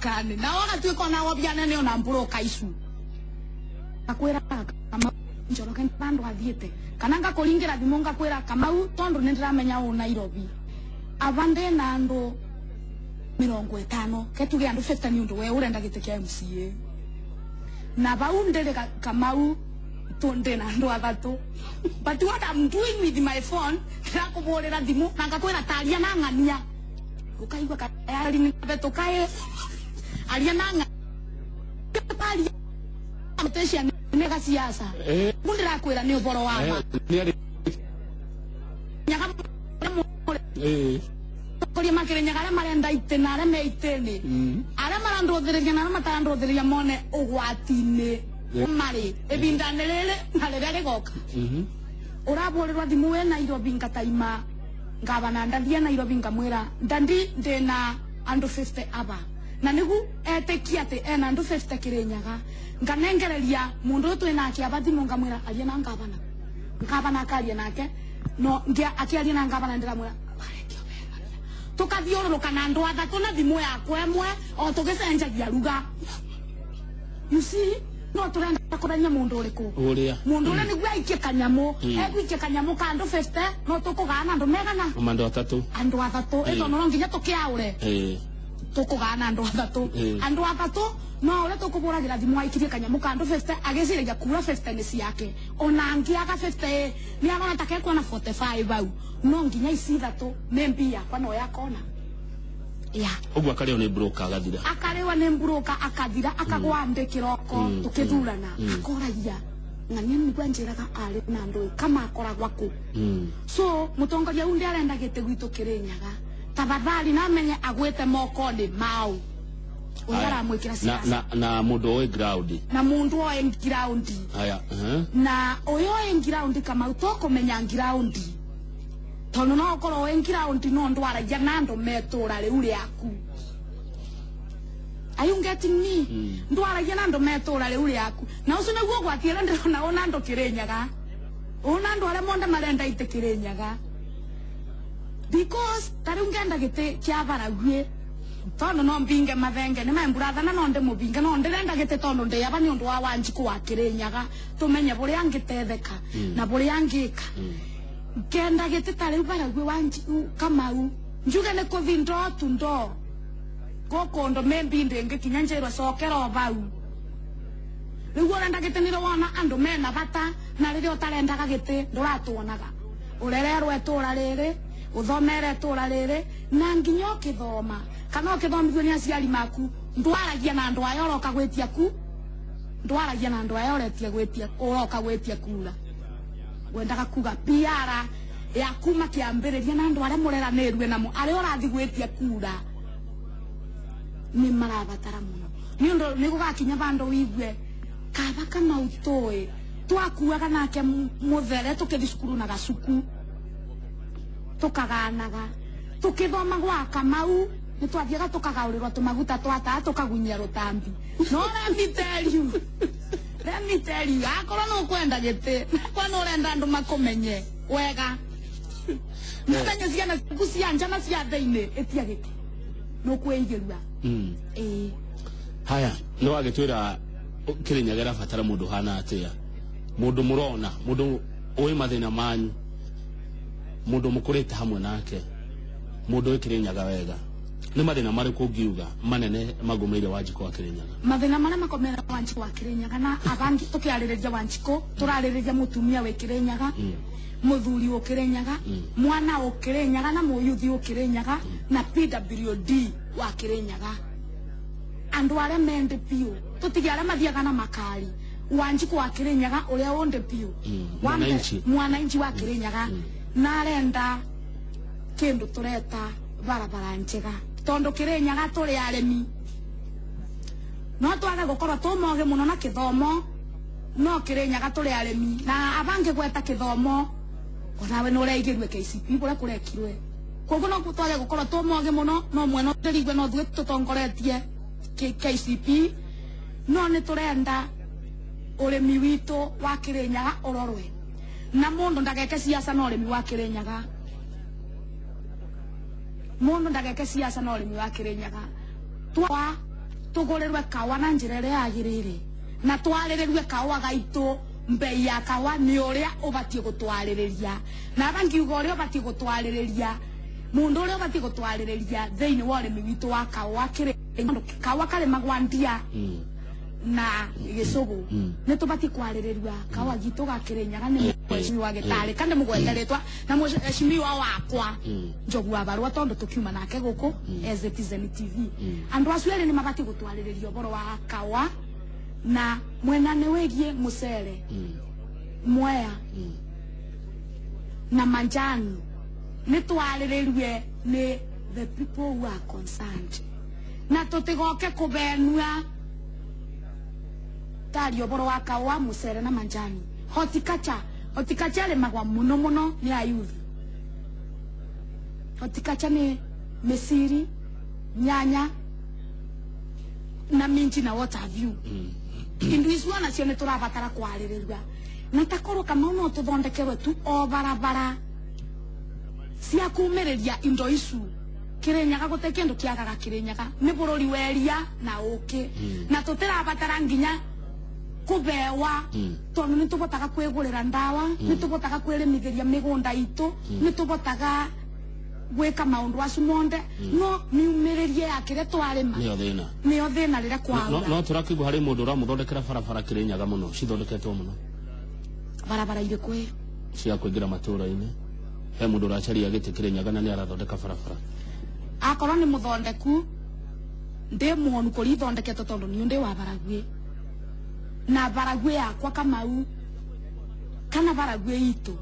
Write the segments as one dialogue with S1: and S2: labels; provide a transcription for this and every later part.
S1: brokani na wakatuika na wabiana ne ona broka isu akwera kama njoroke mpando athiete kana ngakuringira thimu ngakwira Kamau tondu nindiramenya u Nairobi abande na andu 50 ketuge andu 50 ni undu we urenda gite kia MCA na baundele Kamau tonde na andu athatu but what I'm doing with my phone ndakuborera thimu na ngakwira taria na ngania ukaigwa kayari ni betokae aria na ngania taria amtesha nega siasa mundira kwira ni uboro wa ma nyaga kuri makire nyaga marenda itena ara meitene ara marandrothereria na matarandrothereria mone ugwatine mari ebindanelele ngalere goka uraborerwa thimu we Nairobi ngataima ngabana ndathia Nairobi ngamwira ndandi ndena andu 50 aba na nigu etekiate ena andu 50 kirenyaga nganengereria mundu twina akiaba thimu ngamwira aria na ngabana akaria nake no ngia akiaria na ngabana ndiramwira tukathiururuka na andu athatu na thimu yakwa emwe o tugicenjagia ruga you see no turenda kuranya mundu uriku uria mundu uri niguo aikie kanyamu egwikie kanyamu ka andu 50 no tukugana andu megana andu athatu ito no nginya tukiaure tukugana andu athatu no ule tukuburagira thimu aikirie kanyamu ka andu 50 agiciria kura 50 ni ciake ona ngiaga 50 ni arona take kuona 45 bau no nginya ici thatu membia kwa no yakona
S2: Ogwa akareo ni broker agathira.
S1: Akarewa ni broker akathira akagwande kiroko tukithurana akoragia ngani ni gwanjiraga ari na ndu kama akoragwa ku so mutongoria undi arenda gite gwitu kirenyaga tafadhali na menye agwete mokoni mau uyara mwikira siasa
S2: na mundu oe ground
S1: na mundu oe ground
S2: aya
S1: na oyo ground kama utoko menya ground tono no okoro wengira undi no ndwara ya nando metora le ule aku are you getting me ndwara ya nando metora le ule aku na usune gwo gwatira ndona ona ndo kirenyaga ona ndo ale monda marenda ite kirenyaga because tarungenda gite kya baragwe tono no mbinge mathenge ni membura thana no nde mubinge no ndirenda gite tono nde yaba ni undu wa wanjiku wa kirenyaga tumenye buri angitetheka na buri angika kenda gete tare baragwe wanji Kamau njuge ne ko vindo tundo gokondo membinde nge kinyanjerwa sokero bau rigo renda gete niro wana andu mena bata na ririo tarenda gagete nduratuonaga urererwe tura riri uthomere tura riri na nginyo kithoma kana ukithomithio ni aciari maku ndwaragia na andu ayoroka gwetia ku ndwaragia na andu ayoretia gwetia uroka gwetia kura wendaga kuga biara ya kuma kiambiriria na andu aria mureranirwe namo aria urathi gwetia kura ni marabatara muno ni ndo ni gugakinya bando wigwe kaba kama utoe twakuaga nake muthere tukithi cukuru na gacuku tukaganaga tukithoma gwa Kamau ni twathiaga tukagaurirwa tumaguta twata tukagunyia rutambi no let me tell you akoro no kwenda gete kwa no renda andu makomenye wega mutanya ciana kucia njana cia theine etia gete no kweigerua
S2: haya no agitwira kirinyaga rafatara mundu hana atia mundu murona mundu oe mathina manyu mundu mukurite hamwe nake mundu kirinyaga wega ni mathina mari kungiuga manene magumeire Wanjiku wa Kirinyaga
S1: mathina mara makomera Wanjiku wa Kirinyaga na abangi tukiaririria Wanjiku turaririria mutumia we Kirinyaga muthuri wo Kirinyaga mwana wo Kirinyaga na muyuthi wo Kirinyaga na PWD wa Kirinyaga andu aria mende pio tutigiara mathiaga na makari Wanjiku wa Kirinyaga uria wonde pio mwananchi wa Kirinyaga na arenda kindu tureta barabara njega tondo Kirinyaga turi aremi no twage gukorwa tumoge muno na kithomo no Kirinyaga turi aremi na abange gweta kithomo onawe no reigirwe KCP bura kurekirwe koguo no twage gukorwa tumoge muno no mweno ndirigwe no thwe tutongoretie KCP no ni turenda uremi witu wa Kirinyaga urorwe na mundu ndageke siasa no uremi wa Kirinyaga mundu ndageke siasa no urimi wa Kirinyaga twa tugurerwe kawa na njira ria yagirire na twarererwe kawa gaitu mbei ya kawa ni uria ubatie gutwaririria na bangiuga uria ubatie gutwaririria mundu uria ubatie gutwaririria theini wa urimi witu wa kawa kire kawa kale magwandia na gicugu ni tubatie kwaririria kawa gitu gakirinyaga ni mweshimi wa gitari kandi mugweteretwa na mweshimi wa wakwa njogu wa barua tondu tukiuma nake guku Citizen TV andu acuere ni mabatie gutwaririria boro wa kawa na mwenane wegie musere mwea na manjani ni twariririe ni the people who are concerned na tutigoke kubenua tari oboro wa kawa musere na manjani hotikacha le magwa muno ni ayuth hotikacha ni mesiri nyanya na minji na what have you indu icio na cio ni turabatara kwaririria na takoro kama no tuthondekerwe tu o barabara cia kumiriria indo icu kirinyaga gute kindu kiagaga kirinyaga ni bururi weria na uki na tutirabatara nginya kubewa tondu ni tubotaga kwigurira ndawa ni tubotaga kwirimithiria migunda itu ni tubotaga gwika maundu acu monde no niumiririe akire twarima niyo thina rira kwaura
S2: no turakigwa hari mundu uramuthondekera barabara kirinyaga muno cithondeketwo muno
S1: barabara ire kwe
S2: cia kuingira matura-ini he mundu uracaria giti kirinyaga na ni arathondeka barabara
S1: akorwo ni muthondeku ndi muonu kuri thondeketwo tondu ni ndi wa Baragwe na Baragwe yakwa Kamau kana Baragwe itu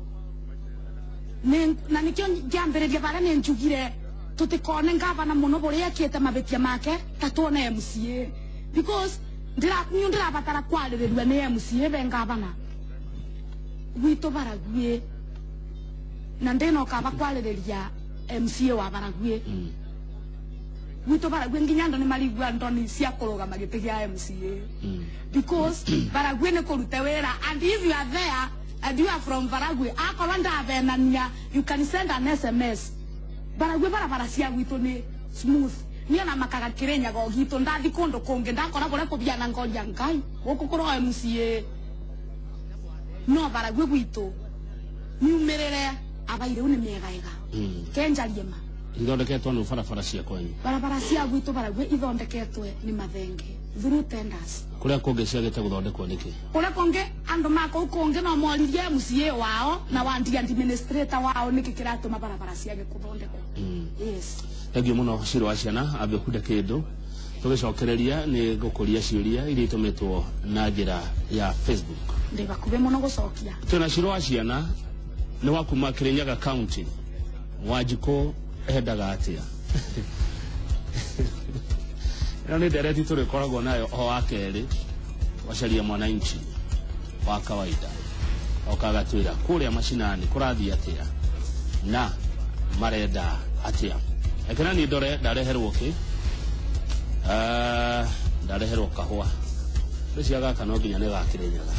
S1: na nikyo ngiambiriria bara ni njugire tutikone ngavana muno buria kiete mabetia make tatuone MCA because ndira batara kwaririrwa ni MCA bengavana witu Baragwe na ndino kaba kwariria MCA wa Baragwe witu Baragwe nginyando ni marigwa ndoni cia kuruga magitigia MCA because Baragwe ni kurute wera and if you are there and you are from Baragwe akoranda benania you can send an SMS Baragwe barabara cia witu ni smooth niona makaga kirinyaga ogitu ndathi kundu kungi ndakora bure kubiana ngoria ngai gukukuro MCA no Baragwe witu niumirire abaire une miegaiga kenjariema
S2: ithondeketwo ni barabara cia kwanyu
S1: barabara cia gwitu Baragwe ithondeketwe ni mathenge through tenders
S2: kuria kungi ciagite guthondekwo niki
S1: kuria kungi andu mako kungi no moririe MCA wao na wandi administrator wao niki kiratuma barabara ciage kuthondekwo yes
S2: egio muno Ciro wa Ciana abekuda kindu tugicokereria ni gukuria ciuria iria itumitwo na njira ya Facebook
S1: ndibakube muno gucokia
S2: tuna Ciro wa Ciana ni wakuma Kirinyaga County Wanjiko endaga atia ni ndereti turikoragwo nayo o wakeri wacaria mwananchi wa kawaida okagatwira kuria mashinani kurathia atia na marenda atia ekana ni ndore ndareherwo ki ndareherwo kahua riciaga kana nginya ni ga Kirinyaga